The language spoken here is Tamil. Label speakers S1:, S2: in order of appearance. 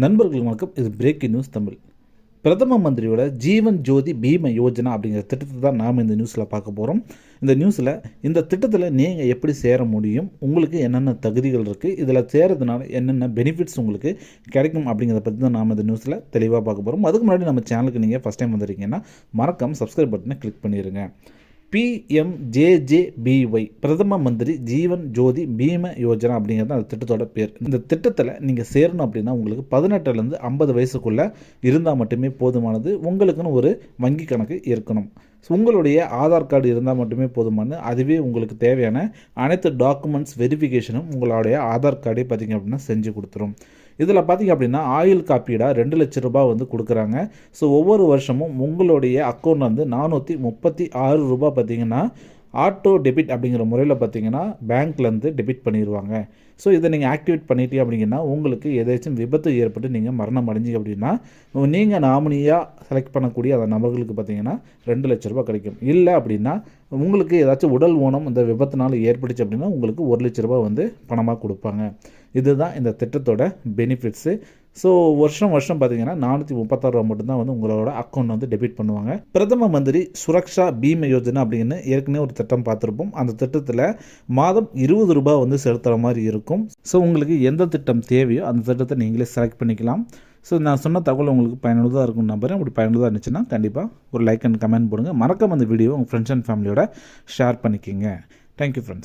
S1: நண்பர்களுக்கு வணக்கம். இது பிரேக்கிங் நியூஸ் தமிழ். பிரதம மந்திரியோட ஜீவன் ஜோதி பீம யோஜனா அப்படிங்கிற திட்டத்தை தான் நாம் இந்த நியூஸில் பார்க்க போகிறோம். இந்த நியூஸில் இந்த திட்டத்தில் நீங்கள் எப்படி சேர முடியும், உங்களுக்கு என்னென்ன தகுதிகள் இருக்குது, இதில் சேரதுனால என்னென்ன பெனிஃபிட்ஸ் உங்களுக்கு கிடைக்கும் அப்படிங்கிறத பற்றி தான் நாம் இந்த நியூஸில் தெளிவாக பார்க்க போகிறோம். அதுக்கு முன்னாடி நம்ம சேனலுக்கு நீங்கள் ஃபஸ்ட் டைம் வந்துருக்கீங்கன்னா மறக்காம சப்ஸ்கிரைப் பட்டனை கிளிக் பண்ணிடுங்க. PMJJBY பிரதம மந்திரி ஜீவன் ஜோதி பீம யோஜனா அப்படிங்கிறது அந்த திட்டத்தோட பேர். இந்த திட்டத்தில் நீங்கள் சேரணும் அப்படின்னா உங்களுக்கு 18லேருந்து 50 வயசுக்குள்ளே இருந்தால் மட்டுமே போதுமானது. உங்களுக்குன்னு ஒரு வங்கி கணக்கு இருக்கணும். உங்களுடைய ஆதார் கார்டு இருந்தால் மட்டுமே போதுமானது. அதுவே உங்களுக்கு தேவையான அனைத்து டாக்குமெண்ட்ஸ் வெரிஃபிகேஷனும் உங்களுடைய ஆதார் கார்டே பார்த்திங்க அப்படின்னா செஞ்சு கொடுத்துரும். இதில் பார்த்திங்க அப்படின்னா ஆயுள் காப்பீடாக 2 லட்ச ரூபாய் வந்து கொடுக்குறாங்க. ஸோ ஒவ்வொரு வருஷமும் உங்களுடைய அக்கௌண்ட் வந்து 436 ரூபாய் பார்த்திங்கன்னா ஆட்டோ டெபிட் அப்படிங்கிற முறையில் பார்த்திங்கன்னா பேங்க்லேருந்து டெபிட் பண்ணிடுவாங்க. ஸோ இதை நீங்கள் ஆக்டிவேட் பண்ணிட்டீங்க அப்படிங்கன்னா உங்களுக்கு ஏதாச்சும் விபத்து ஏற்பட்டு நீங்கள் மரணம் அடைஞ்சிங்க அப்படின்னா நீங்கள் நாமினியாக செலக்ட் பண்ணக்கூடிய அந்த நபர்களுக்கு பார்த்திங்கன்னா 2 லட்ச ரூபாய் கிடைக்கும். இல்லை அப்படின்னா உங்களுக்கு ஏதாச்சும் உடல் ஊனம் இந்த விபத்துனால ஏற்பட்டுச்சு அப்படின்னா உங்களுக்கு 1 லட்ச ரூபாய் வந்து பணமாக கொடுப்பாங்க. இதுதான் இந்த திட்டத்தோட பெனிஃபிட்ஸு. ஸோ வருஷம் பார்த்திங்கன்னா 436 ரூபா மட்டும்தான் வந்து உங்களோட அக்கௌண்ட் வந்து டெபிட் பண்ணுவாங்க. பிரதம மந்திரி சுரக்ஷா பீம யோஜனா அப்படின்னு ஏற்கனவே ஒரு திட்டம் பார்த்துருப்போம். அந்த திட்டத்தில் மாதம் 20 ரூபாய் வந்து செலுத்துகிற மாதிரி இருக்கும். ஸோ உங்களுக்கு எந்த திட்டம் தேவையோ அந்த திட்டத்தை நீங்களே செலக்ட் பண்ணிக்கலாம். ஸோ நான் சொன்ன தகவல் உங்களுக்கு பயனுள்ளதாக இருக்கும்னு நம்புறேன். அப்படி பயனுள்ளதாக இருந்துச்சுன்னா கண்டிப்பாக ஒரு லைக் அண்ட் கமெண்ட் போடுங்க. மறக்காம அந்த வீடியோ உங்கள் ஃப்ரெண்ட்ஸ் அண்ட் ஃபேமிலியோட ஷேர் பண்ணிக்கோங்க. Thank you friends.